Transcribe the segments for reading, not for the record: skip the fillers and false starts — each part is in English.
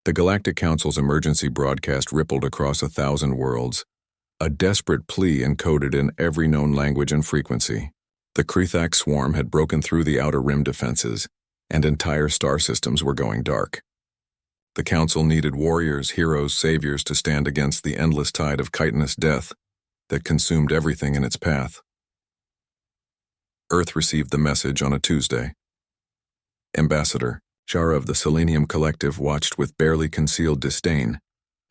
The Galactic Council's emergency broadcast rippled across 1,000 worlds, a desperate plea encoded in every known language and frequency. The Krethax swarm had broken through the outer rim defenses, and entire star systems were going dark. The Council needed warriors, heroes, saviors to stand against the endless tide of chitinous death that consumed everything in its path. Earth received the message on a Tuesday. Ambassador Shara of the Selenium Collective watched with barely concealed disdain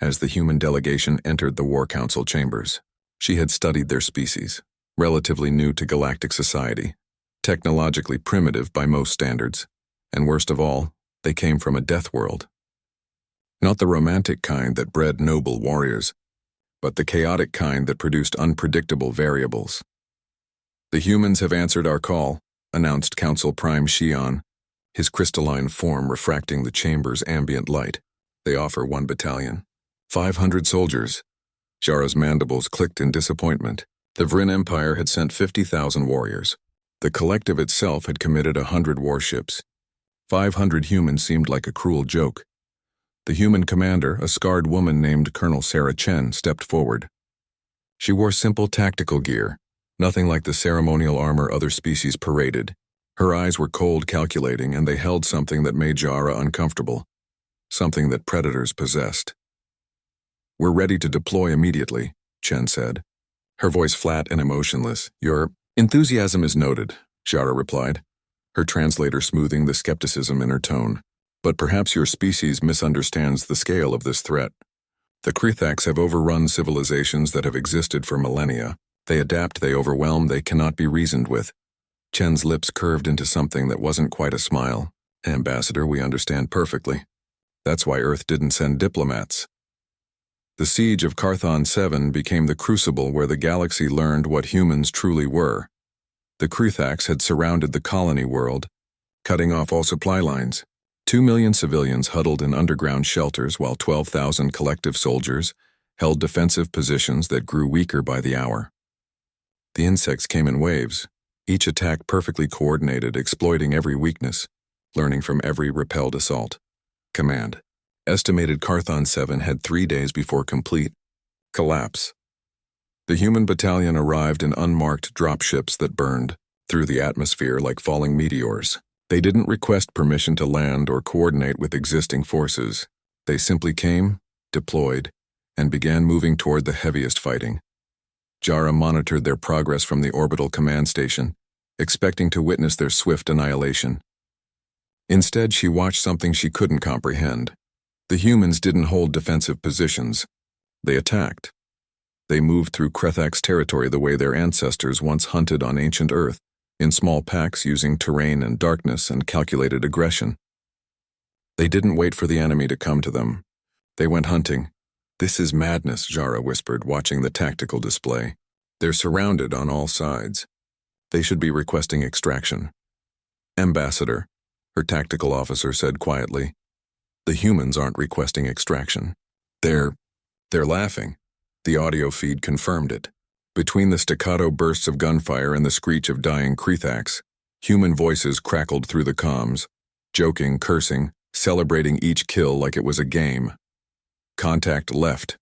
as the human delegation entered the War Council chambers. She had studied their species, relatively new to galactic society, technologically primitive by most standards, and worst of all, they came from a death world. Not the romantic kind that bred noble warriors, but the chaotic kind that produced unpredictable variables. "The humans have answered our call," announced Council Prime Xion, his crystalline form refracting the chamber's ambient light. "They offer 1 battalion. 500 soldiers." Jara's mandibles clicked in disappointment. The Vrin Empire had sent 50,000 warriors. The collective itself had committed 100 warships. 500 humans seemed like a cruel joke. The human commander, a scarred woman named Colonel Sarah Chen, stepped forward. She wore simple tactical gear, nothing like the ceremonial armor other species paraded. Her eyes were cold, calculating, and they held something that made Jara uncomfortable, something that predators possessed. "We're ready to deploy immediately," Chen said, her voice flat and emotionless. "Your enthusiasm is noted," Jara replied, her translator smoothing the skepticism in her tone. "But perhaps your species misunderstands the scale of this threat. The Krethax have overrun civilizations that have existed for millennia. They adapt, they overwhelm, they cannot be reasoned with." Chen's lips curved into something that wasn't quite a smile. "Ambassador, we understand perfectly. That's why Earth didn't send diplomats." The siege of Carthon 7 became the crucible where the galaxy learned what humans truly were. The Krethax had surrounded the colony world, cutting off all supply lines. 2 million civilians huddled in underground shelters while 12,000 collective soldiers held defensive positions that grew weaker by the hour. The insects came in waves, each attack perfectly coordinated, exploiting every weakness, learning from every repelled assault. Command. Estimated Carthon 7 had 3 days before complete collapse. The human battalion arrived in unmarked dropships that burned through the atmosphere like falling meteors. They didn't request permission to land or coordinate with existing forces. They simply came, deployed, and began moving toward the heaviest fighting. Jara monitored their progress from the orbital command station, expecting to witness their swift annihilation. Instead, she watched something she couldn't comprehend. The humans didn't hold defensive positions. They attacked. They moved through Krethax territory the way their ancestors once hunted on ancient Earth, in small packs using terrain and darkness and calculated aggression. They didn't wait for the enemy to come to them. They went hunting. "This is madness," Jara whispered, watching the tactical display. "They're surrounded on all sides. They should be requesting extraction." "Ambassador," her tactical officer said quietly, "the humans aren't requesting extraction. They're laughing." The audio feed confirmed it. Between the staccato bursts of gunfire and the screech of dying Krethax, human voices crackled through the comms, joking, cursing, celebrating each kill like it was a game. Contact left.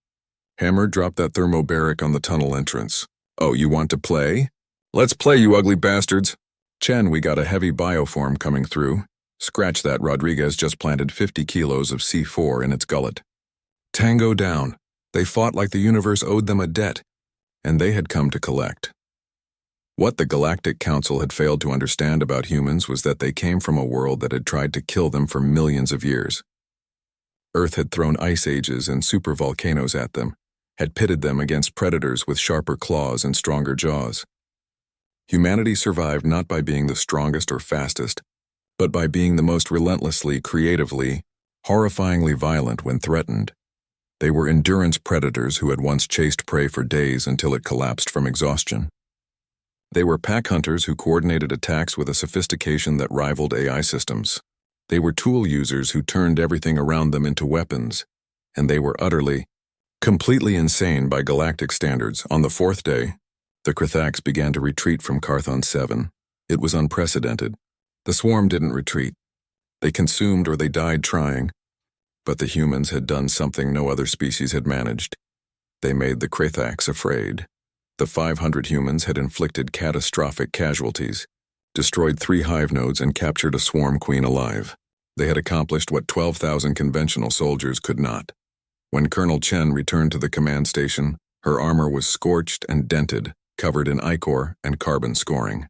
"Hammer, drop that thermobaric on the tunnel entrance." "Oh, you want to play? Let's play, you ugly bastards." "Chen, we got a heavy bioform coming through. Scratch that, Rodriguez just planted 50 kilos of C4 in its gullet." Tango down. They fought like the universe owed them a debt, and they had come to collect. What the Galactic Council had failed to understand about humans was that they came from a world that had tried to kill them for millions of years. Earth had thrown ice ages and supervolcanoes at them, had pitted them against predators with sharper claws and stronger jaws. Humanity survived not by being the strongest or fastest, but by being the most relentlessly, creatively, horrifyingly violent when threatened. They were endurance predators who had once chased prey for days until it collapsed from exhaustion. They were pack hunters who coordinated attacks with a sophistication that rivaled AI systems. They were tool users who turned everything around them into weapons, and they were utterly, completely insane by galactic standards. On the 4th day, the Krethax began to retreat from Carthon 7. It was unprecedented. The swarm didn't retreat. They consumed or they died trying. But the humans had done something no other species had managed. They made the Krathax afraid. The 500 humans had inflicted catastrophic casualties, destroyed 3 hive nodes, and captured a swarm queen alive. They had accomplished what 12,000 conventional soldiers could not. When Colonel Chen returned to the command station, her armor was scorched and dented, covered in ichor and carbon scoring.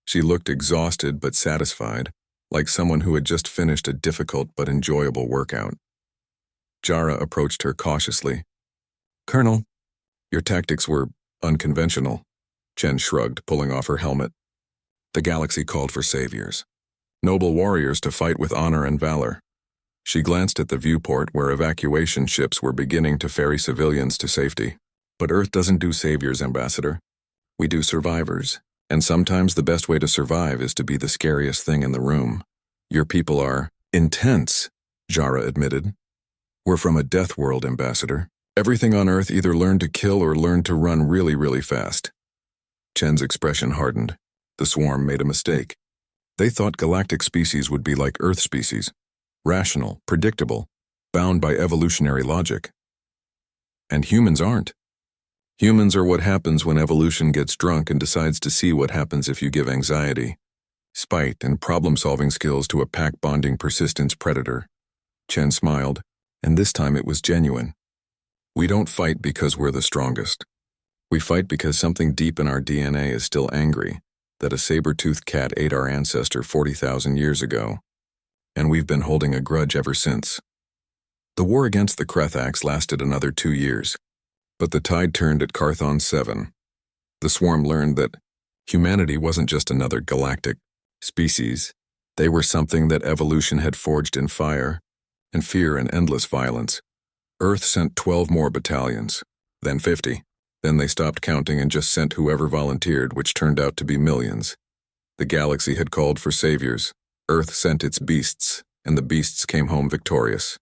She looked exhausted but satisfied, like someone who had just finished a difficult but enjoyable workout. Jara approached her cautiously. "Colonel, your tactics were unconventional." Chen shrugged, pulling off her helmet. "The galaxy called for saviors. Noble warriors to fight with honor and valor." She glanced at the viewport where evacuation ships were beginning to ferry civilians to safety. "But Earth doesn't do saviors, Ambassador. We do survivors. And sometimes the best way to survive is to be the scariest thing in the room." "Your people are intense," Jara admitted. "We're from a death world, Ambassador. Everything on Earth either learned to kill or learned to run really, really fast." Chen's expression hardened. The swarm made a mistake. They thought galactic species would be like Earth species, rational, predictable, bound by evolutionary logic. And humans aren't. Humans are what happens when evolution gets drunk and decides to see what happens if you give anxiety, spite, and problem-solving skills to a pack-bonding persistence predator. Chen smiled, and this time it was genuine. "We don't fight because we're the strongest. We fight because something deep in our DNA is still angry that a saber-toothed cat ate our ancestor 40,000 years ago, and we've been holding a grudge ever since." The war against the Krathax lasted another 2 years. But the tide turned at Carthon 7. The swarm learned that humanity wasn't just another galactic species. They were something that evolution had forged in fire and fear and endless violence. Earth sent 12 more battalions, then 50. Then they stopped counting and just sent whoever volunteered, which turned out to be millions. The galaxy had called for saviors. Earth sent its beasts, and the beasts came home victorious.